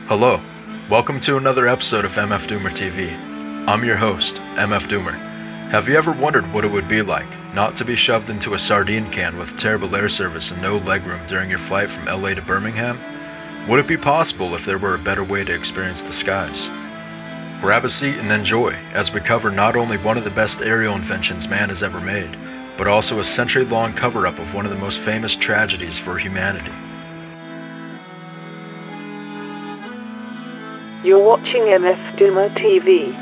Hello, welcome to another episode of MF Doomer TV. I'm your host, MF Doomer. Have you ever wondered what it would be like not to be shoved into a sardine can with terrible air service and no legroom during your flight from LA to Birmingham? Would it be possible if there were a better way to experience the skies? Grab a seat and enjoy as we cover not only one of the best aerial inventions man has ever made, but also a century-long cover-up of one of the most famous tragedies for humanity. You're watching MF Doomer TV.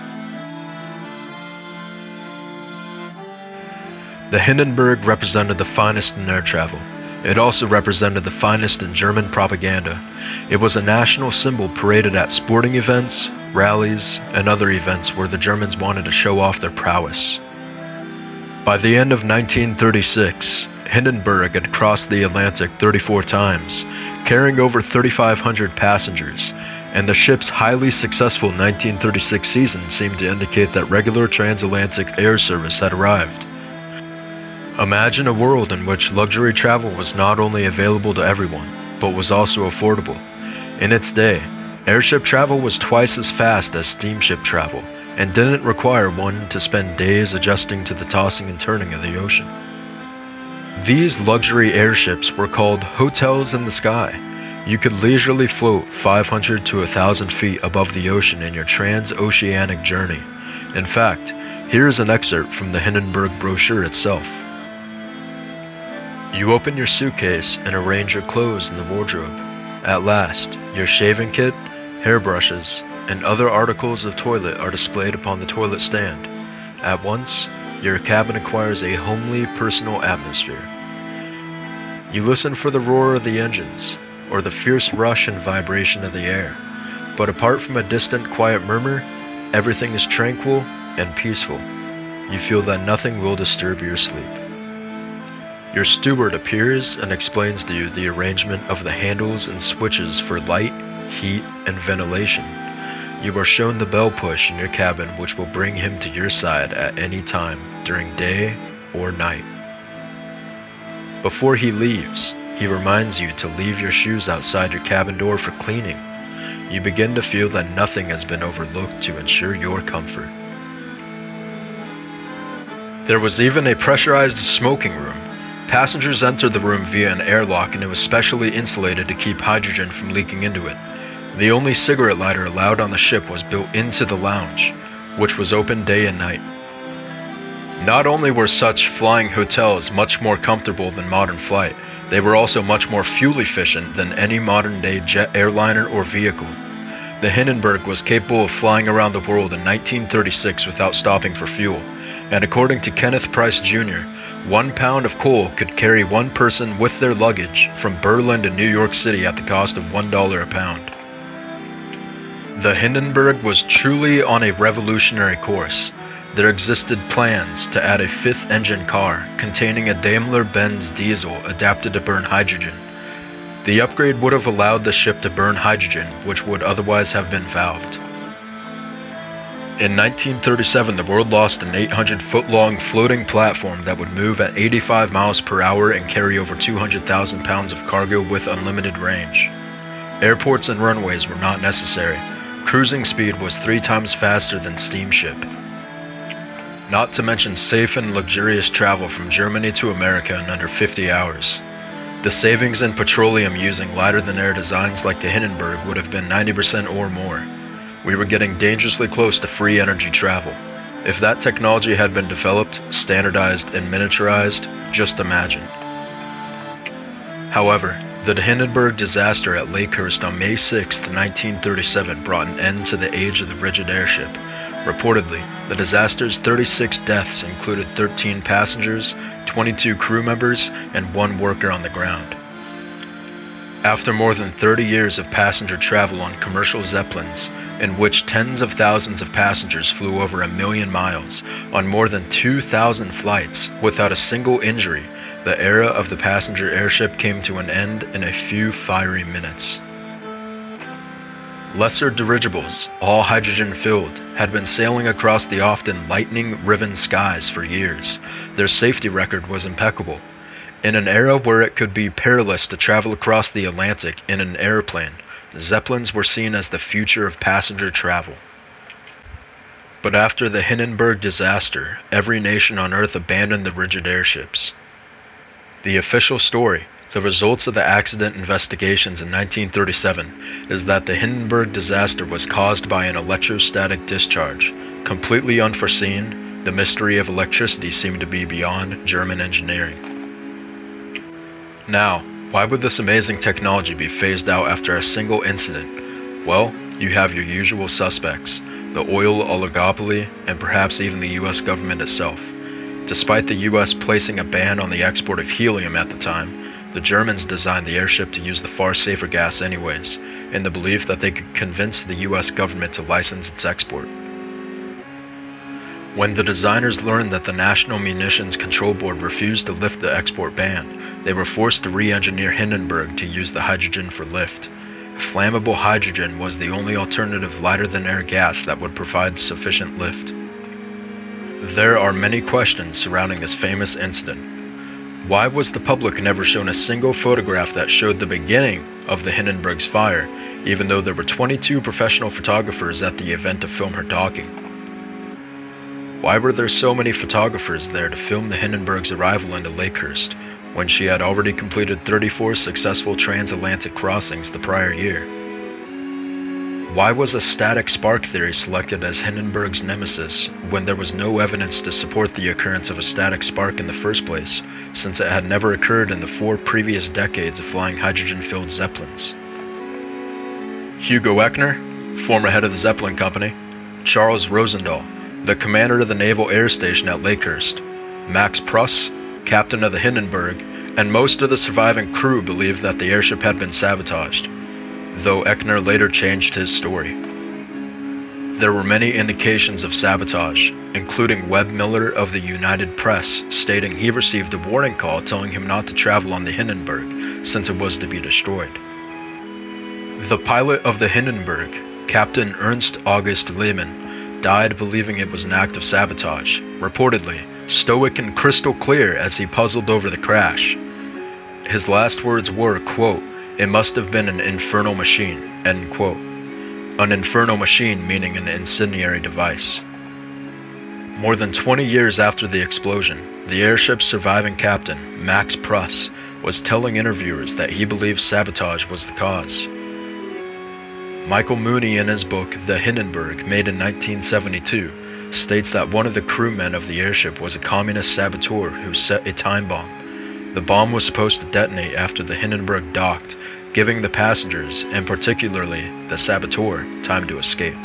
The Hindenburg represented the finest in air travel. It also represented the finest in German propaganda. It was a national symbol paraded at sporting events, rallies, and other events where the Germans wanted to show off their prowess. By the end of 1936, Hindenburg had crossed the Atlantic 34 times, carrying over 3,500 passengers, and the ship's highly successful 1936 season seemed to indicate that regular transatlantic air service had arrived. Imagine a world in which luxury travel was not only available to everyone, but was also affordable. In its day, airship travel was twice as fast as steamship travel, and didn't require one to spend days adjusting to the tossing and turning of the ocean. These luxury airships were called hotels in the sky. You could leisurely float 500 to 1,000 feet above the ocean in your transoceanic journey. In fact, here is an excerpt from the Hindenburg brochure itself. You open your suitcase and arrange your clothes in the wardrobe. At last, your shaving kit, hairbrushes, and other articles of toilet are displayed upon the toilet stand. At once, your cabin acquires a homely, personal atmosphere. You listen for the roar of the engines, or the fierce rush and vibration of the air, but apart from a distant quiet murmur, everything is tranquil and peaceful. You feel that nothing will disturb your sleep. Your steward appears and explains to you the arrangement of the handles and switches for light, heat, and ventilation. You are shown the bell push in your cabin which will bring him to your side at any time during day or night. Before he leaves, he reminds you to leave your shoes outside your cabin door for cleaning. You begin to feel that nothing has been overlooked to ensure your comfort. There was even a pressurized smoking room. Passengers entered the room via an airlock, and it was specially insulated to keep hydrogen from leaking into it. The only cigarette lighter allowed on the ship was built into the lounge, which was open day and night. Not only were such flying hotels much more comfortable than modern flight, they were also much more fuel efficient than any modern-day jet airliner or vehicle. The Hindenburg was capable of flying around the world in 1936 without stopping for fuel, and according to Kenneth Price Jr., 1 pound of coal could carry one person with their luggage from Berlin to New York City at the cost of $1 a pound. The Hindenburg was truly on a revolutionary course. There existed plans to add a fifth engine car containing a Daimler-Benz diesel adapted to burn hydrogen. The upgrade would have allowed the ship to burn hydrogen, which would otherwise have been valved. In 1937, the world lost an 800-foot-long floating platform that would move at 85 miles per hour and carry over 200,000 pounds of cargo with unlimited range. Airports and runways were not necessary. Cruising speed was 3 times faster than steamship. Not to mention safe and luxurious travel from Germany to America in under 50 hours. The savings in petroleum using lighter-than-air designs like the Hindenburg would have been 90% or more. We were getting dangerously close to free energy travel. If that technology had been developed, standardized, and miniaturized, just imagine. However, the Hindenburg disaster at Lakehurst on May 6, 1937 brought an end to the age of the rigid airship. Reportedly, the disaster's 36 deaths included 13 passengers, 22 crew members, and 1 worker on the ground. After more than 30 years of passenger travel on commercial Zeppelins, in which tens of thousands of passengers flew over 1 million miles on more than 2,000 flights without a single injury, the era of the passenger airship came to an end in a few fiery minutes. Lesser dirigibles, all hydrogen-filled, had been sailing across the often lightning-riven skies for years. Their safety record was impeccable. In an era where it could be perilous to travel across the Atlantic in an airplane, Zeppelins were seen as the future of passenger travel. But after the Hindenburg disaster, every nation on Earth abandoned the rigid airships. The official story, the results of the accident investigations in 1937, is that the Hindenburg disaster was caused by an electrostatic discharge. Completely unforeseen, the mystery of electricity seemed to be beyond German engineering. Now, why would this amazing technology be phased out after a single incident? Well, you have your usual suspects, the oil oligopoly, and perhaps even the US government itself. Despite the US placing a ban on the export of helium at the time, the Germans designed the airship to use the far safer gas anyways, in the belief that they could convince the US government to license its export. When the designers learned that the National Munitions Control Board refused to lift the export ban, they were forced to re-engineer Hindenburg to use the hydrogen for lift. Flammable hydrogen was the only alternative lighter-than-air gas that would provide sufficient lift. There are many questions surrounding this famous incident. Why was the public never shown a single photograph that showed the beginning of the Hindenburg's fire, even though there were 22 professional photographers at the event to film her docking? Why were there so many photographers there to film the Hindenburg's arrival into Lakehurst, when she had already completed 34 successful transatlantic crossings the prior year? Why was a static spark theory selected as Hindenburg's nemesis when there was no evidence to support the occurrence of a static spark in the first place, since it had never occurred in the 4 previous decades of flying hydrogen-filled Zeppelins? Hugo Echner, former head of the Zeppelin Company; Charles Rosendahl, the commander of the Naval Air Station at Lakehurst; Max Pruss, captain of the Hindenburg, and most of the surviving crew believed that the airship had been sabotaged, though Echner later changed his story. There were many indications of sabotage, including Webb Miller of the United Press stating he received a warning call telling him not to travel on the Hindenburg since it was to be destroyed. The pilot of the Hindenburg, Captain Ernst August Lehmann, died believing it was an act of sabotage, reportedly stoic and crystal clear as he puzzled over the crash. His last words were, quote, "It must have been an infernal machine," end quote. An infernal machine meaning an incendiary device. More than 20 years after the explosion, the airship's surviving captain, Max Pruss, was telling interviewers that he believed sabotage was the cause. Michael Mooney, in his book The Hindenburg, made in 1972, states that one of the crewmen of the airship was a communist saboteur who set a time bomb. The bomb was supposed to detonate after the Hindenburg docked, giving the passengers, and particularly the saboteur, time to escape.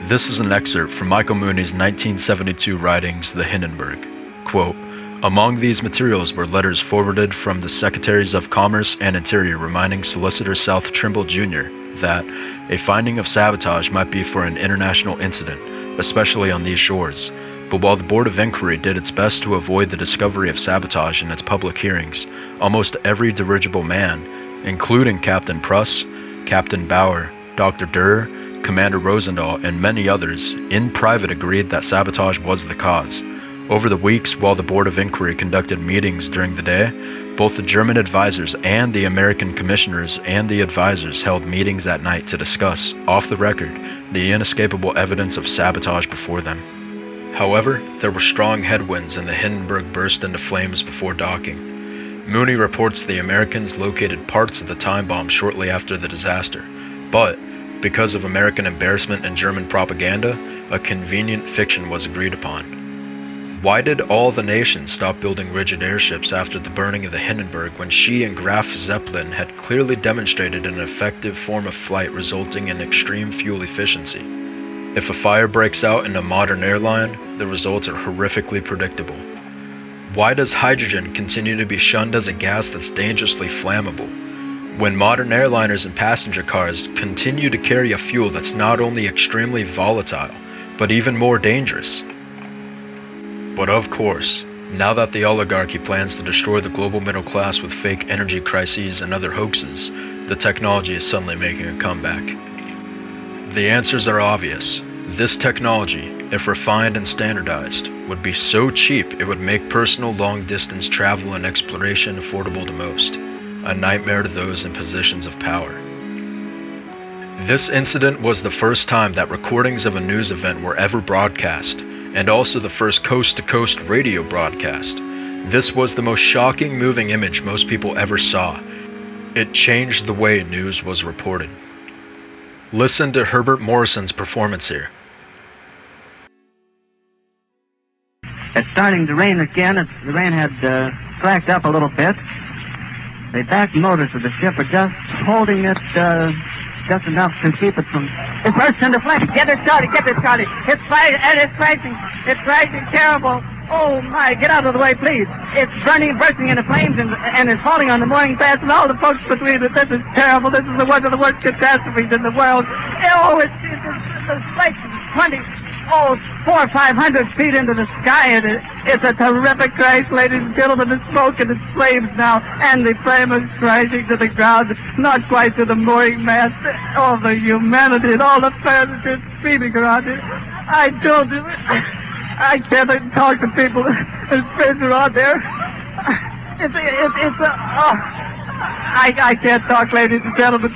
This is an excerpt from Michael Mooney's 1972 writings, The Hindenburg. Quote, "Among these materials were letters forwarded from the Secretaries of Commerce and Interior reminding Solicitor South Trimble Jr. that a finding of sabotage might be for an international incident, especially on these shores. But while the Board of Inquiry did its best to avoid the discovery of sabotage in its public hearings, almost every dirigible man, including Captain Pruss, Captain Bauer, Dr. Durr, Commander Rosendahl, and many others, in private agreed that sabotage was the cause. Over the weeks while the Board of Inquiry conducted meetings during the day, both the German advisors and the American commissioners and the advisors held meetings at night to discuss, off the record, the inescapable evidence of sabotage before them. However, there were strong headwinds and the Hindenburg burst into flames before docking. Mooney reports the Americans located parts of the time bomb shortly after the disaster, but, because of American embarrassment and German propaganda, a convenient fiction was agreed upon. Why did all the nations stop building rigid airships after the burning of the Hindenburg when she and Graf Zeppelin had clearly demonstrated an effective form of flight resulting in extreme fuel efficiency? If a fire breaks out in a modern airline, the results are horrifically predictable. Why does hydrogen continue to be shunned as a gas that's dangerously flammable, when modern airliners and passenger cars continue to carry a fuel that's not only extremely volatile, but even more dangerous? But of course, now that the oligarchy plans to destroy the global middle class with fake energy crises and other hoaxes, the technology is suddenly making a comeback. The answers are obvious. This technology, if refined and standardized, would be so cheap it would make personal long-distance travel and exploration affordable to most, a nightmare to those in positions of power. This incident was the first time that recordings of a news event were ever broadcast, and also the first coast-to-coast radio broadcast. This was the most shocking moving image most people ever saw. It changed the way news was reported. Listen to Herbert Morrison's performance here. It's starting to rain again. The rain had slacked up a little bit. The back motors of the ship are just holding it just enough to keep it from... It bursts into flames. Get it started. It's crashing terrible. Oh my, get out of the way, please. It's bursting into flames and it's falling on the mooring mast and all the folks between it. This is terrible. This is one of the worst catastrophes in the world. Oh, the flakes 400 or 500 feet into the sky, and it's a terrific crash, ladies and gentlemen. The smoke and the flames now, and the flame is crashing to the ground, not quite to the mooring mast. All the humanity and all the passengers screaming around it. I can't talk to people. There's friends around there. I can't talk, ladies and gentlemen.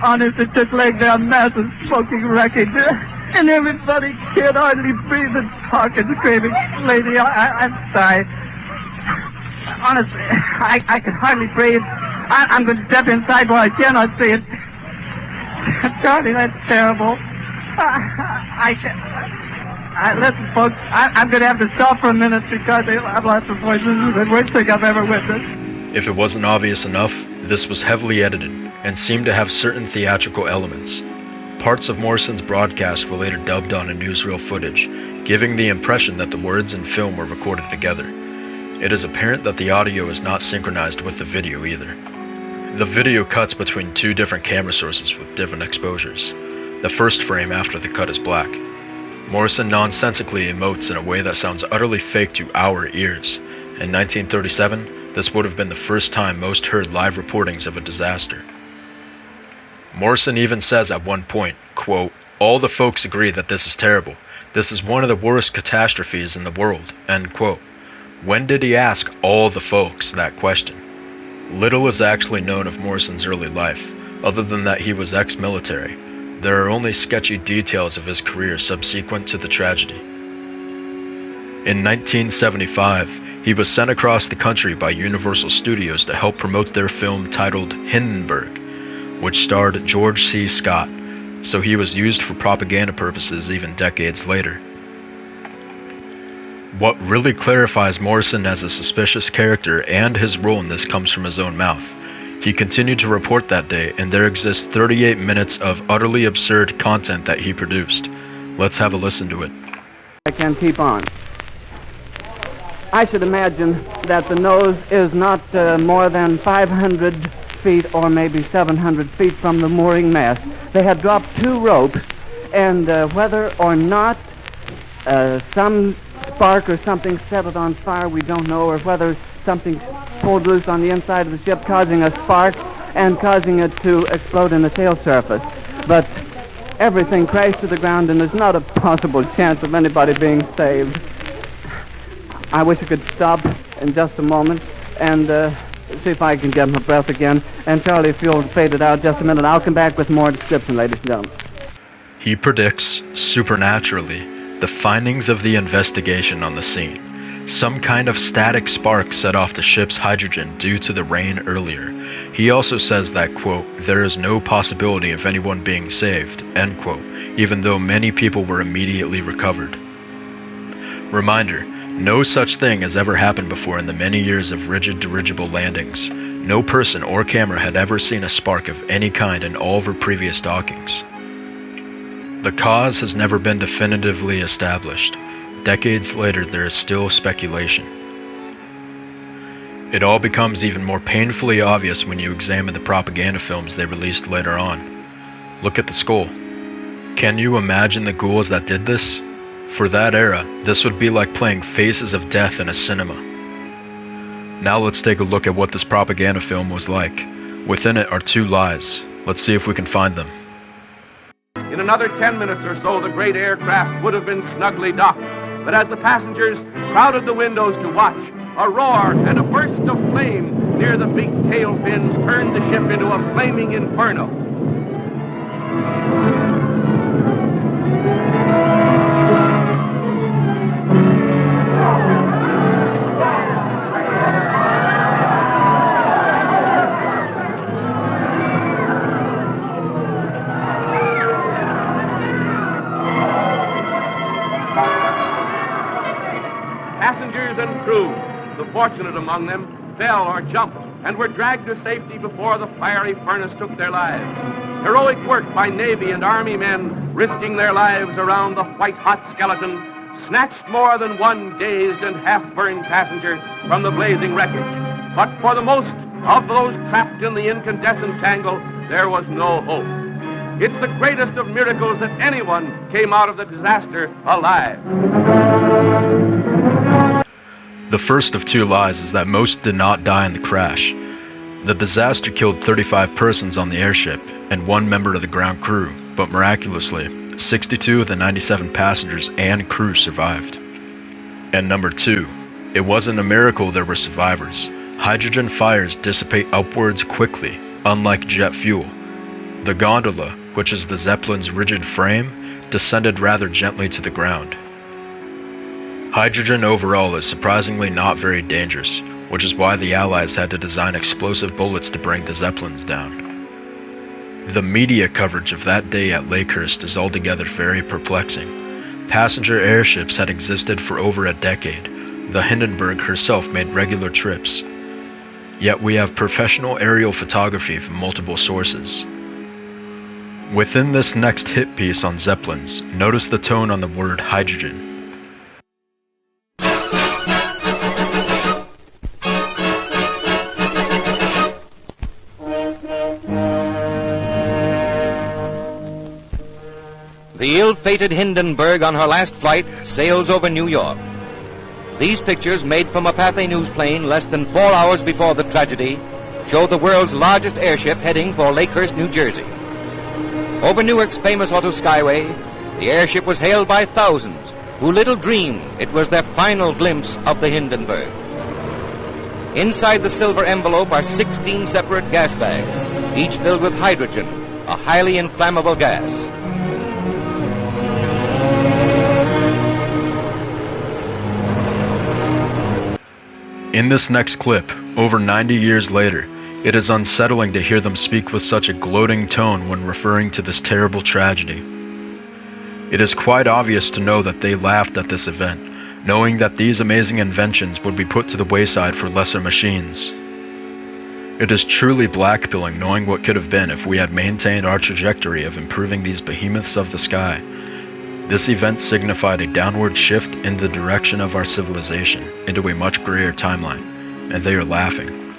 Honest, it's just laying there, a mass of smoking wreckage. And everybody can't hardly breathe and talk and screaming. Lady, I'm sorry. Honestly, I can hardly breathe. I'm going to step inside while I cannot see it. Charlie, that's terrible. Listen, folks, I'm going to have to stop for a minute because I've lost my voice. This is the worst thing I've ever witnessed. If it wasn't obvious enough, this was heavily edited and seemed to have certain theatrical elements. Parts of Morrison's broadcast were later dubbed onto newsreel footage, giving the impression that the words and film were recorded together. It is apparent that the audio is not synchronized with the video either. The video cuts between two different camera sources with different exposures. The first frame after the cut is black. Morrison nonsensically emotes in a way that sounds utterly fake to our ears. In 1937, this would have been the first time most heard live reportings of a disaster. Morrison even says at one point, quote, "All the folks agree that this is terrible. This is one of the worst catastrophes in the world," end quote. When did he ask all the folks that question? Little is actually known of Morrison's early life, other than that he was ex-military. There are only sketchy details of his career subsequent to the tragedy. In 1975, he was sent across the country by Universal Studios to help promote their film titled Hindenburg, which starred George C. Scott, so he was used for propaganda purposes even decades later. What really clarifies Morrison as a suspicious character and his role in this comes from his own mouth. He continued to report that day, and there exists 38 minutes of utterly absurd content that he produced. Let's have a listen to it. I can keep on. I should imagine that the nose is not more than 500 feet or maybe 700 feet from the mooring mast. They had dropped two ropes, and whether or not some spark or something set it on fire, we don't know, or whether something pulled loose on the inside of the ship, causing a spark and causing it to explode in the sail surface. But everything crashed to the ground, and there's not a possible chance of anybody being saved. I wish I could stop in just a moment and see if I can get my breath again. And Charlie, if you'll fade it out just a minute, I'll come back with more description, ladies and gentlemen. He predicts, supernaturally, the findings of the investigation on the scene. Some kind of static spark set off the ship's hydrogen due to the rain earlier. He also says that, quote, "there is no possibility of anyone being saved," end quote, even though many people were immediately recovered. Reminder, no such thing has ever happened before in the many years of rigid dirigible landings. No person or camera had ever seen a spark of any kind in all of her previous dockings. The cause has never been definitively established. Decades later, there is still speculation. It all becomes even more painfully obvious when you examine the propaganda films they released later on. Look at the skull. Can you imagine the ghouls that did this? For that era, this would be like playing Faces of Death in a cinema. Now let's take a look at what this propaganda film was like. Within it are two lies. Let's see if we can find them. In another 10 minutes or so, the great aircraft would have been snugly docked. But as the passengers crowded the windows to watch, a roar and a burst of flame near the big tail fins turned the ship into a flaming inferno. Passengers and crew, the fortunate among them, fell or jumped and were dragged to safety before the fiery furnace took their lives. Heroic work by Navy and Army men, risking their lives around the white-hot skeleton, snatched more than one dazed and half-burned passenger from the blazing wreckage. But for the most of those trapped in the incandescent tangle, there was no hope. It's the greatest of miracles that anyone came out of the disaster alive. The first of two lies is that most did not die in the crash. The disaster killed 35 persons on the airship and one member of the ground crew, but miraculously, 62 of the 97 passengers and crew survived. And number two, it wasn't a miracle there were survivors. Hydrogen fires dissipate upwards quickly, unlike jet fuel. The gondola, which is the Zeppelin's rigid frame, descended rather gently to the ground. Hydrogen overall is surprisingly not very dangerous, which is why the Allies had to design explosive bullets to bring the Zeppelins down. The media coverage of that day at Lakehurst is altogether very perplexing. Passenger airships had existed for over a decade. The Hindenburg herself made regular trips. Yet we have professional aerial photography from multiple sources. Within this next hit piece on Zeppelins, notice the tone on the word hydrogen. The ill-fated Hindenburg on her last flight sails over New York. These pictures, made from a Pathé News plane less than 4 hours before the tragedy, show the world's largest airship heading for Lakehurst, New Jersey. Over Newark's famous auto skyway, the airship was hailed by thousands who little dreamed it was their final glimpse of the Hindenburg. Inside the silver envelope are 16 separate gas bags, each filled with hydrogen, a highly inflammable gas. In this next clip, over 90 years later, it is unsettling to hear them speak with such a gloating tone when referring to this terrible tragedy. It is quite obvious to know that they laughed at this event, knowing that these amazing inventions would be put to the wayside for lesser machines. It is truly blackpilling knowing what could have been if we had maintained our trajectory of improving these behemoths of the sky. This event signified a downward shift in the direction of our civilization into a much grayer timeline, and they are laughing.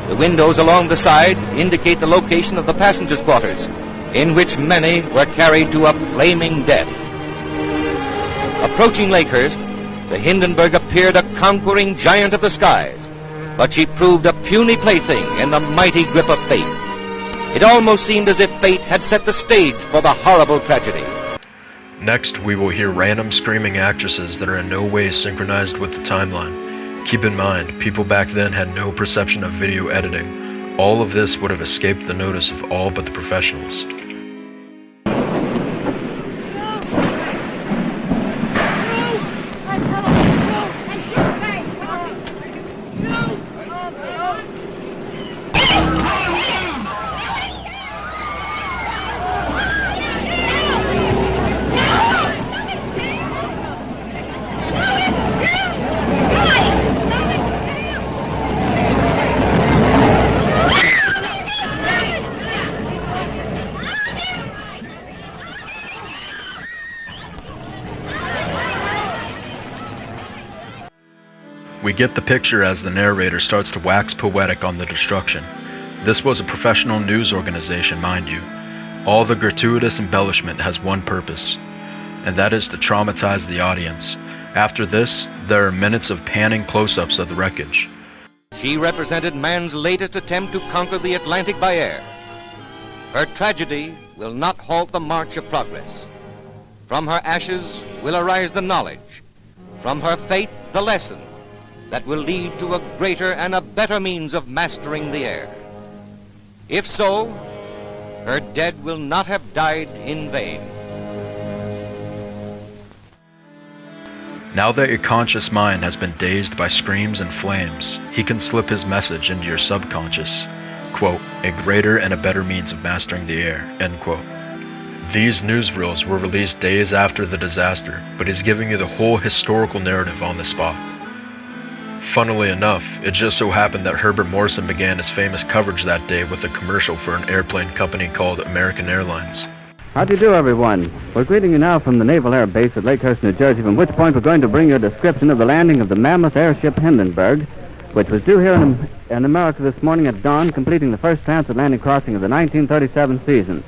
The windows along the side indicate the location of the passengers' quarters, in which many were carried to a flaming death. Approaching Lakehurst, the Hindenburg appeared a conquering giant of the skies, but she proved a puny plaything in the mighty grip of fate. It almost seemed as if fate had set the stage for the horrible tragedy. Next, we will hear random screaming actresses that are in no way synchronized with the timeline. Keep in mind, people back then had no perception of video editing. All of this would have escaped the notice of all but the professionals. We get the picture as the narrator starts to wax poetic on the destruction. This was a professional news organization, mind you. All the gratuitous embellishment has one purpose, and that is to traumatize the audience. After this, there are minutes of panning close-ups of the wreckage. She represented man's latest attempt to conquer the Atlantic by air. Her tragedy will not halt the march of progress. From her ashes will arise the knowledge. From her fate, the lesson that will lead to a greater and a better means of mastering the air. If so, her dead will not have died in vain. Now that your conscious mind has been dazed by screams and flames, he can slip his message into your subconscious. Quote, a greater and a better means of mastering the air, end quote. These newsreels were released days after the disaster, but he's giving you the whole historical narrative on the spot. Funnily enough, it just so happened that Herbert Morrison began his famous coverage that day with a commercial for an airplane company called American Airlines. How do you do, everyone? We're greeting you now from the Naval Air Base at Lakehurst, New Jersey, from which point we're going to bring you a description of the landing of the mammoth airship Hindenburg, which was due here in America this morning at dawn, completing the first transatlantic crossing of the 1937 season.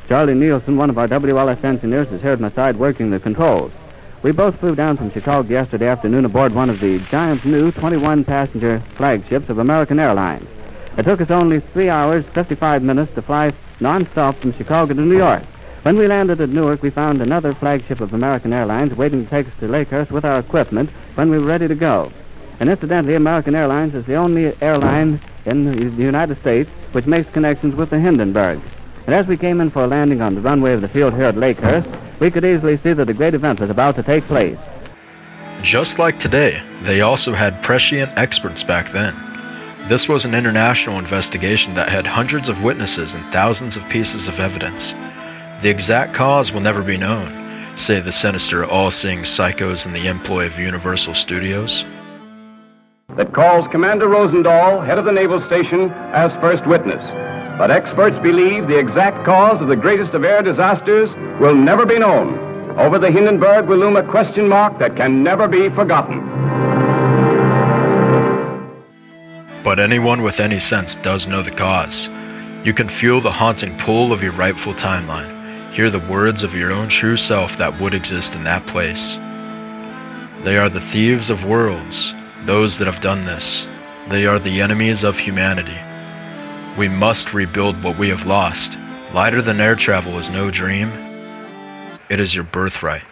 Charlie Nielsen, one of our WLS engineers, is here at my side working the controls. We both flew down from Chicago yesterday afternoon aboard one of the giant new 21-passenger flagships of American Airlines. It took us only 3 hours, 55 minutes to fly non-stop from Chicago to New York. When we landed at Newark, we found another flagship of American Airlines waiting to take us to Lakehurst with our equipment when we were ready to go. And incidentally, American Airlines is the only airline in the United States which makes connections with the Hindenburg. And as we came in for a landing on the runway of the field here at Lakehurst, we could easily see that a great event was about to take place. Just like today, they also had prescient experts back then. This was an international investigation that had hundreds of witnesses and thousands of pieces of evidence. The exact cause will never be known, say the sinister, all-seeing psychos in the employ of Universal Studios. That calls Commander Rosendahl, head of the naval station, as first witness. But experts believe the exact cause of the greatest of air disasters will never be known. Over the Hindenburg will loom a question mark that can never be forgotten. But anyone with any sense does know the cause. You can feel the haunting pull of your rightful timeline. Hear the words of your own true self that would exist in that place. They are the thieves of worlds, those that have done this. They are the enemies of humanity. We must rebuild what we have lost. Lighter than air travel is no dream. It is your birthright.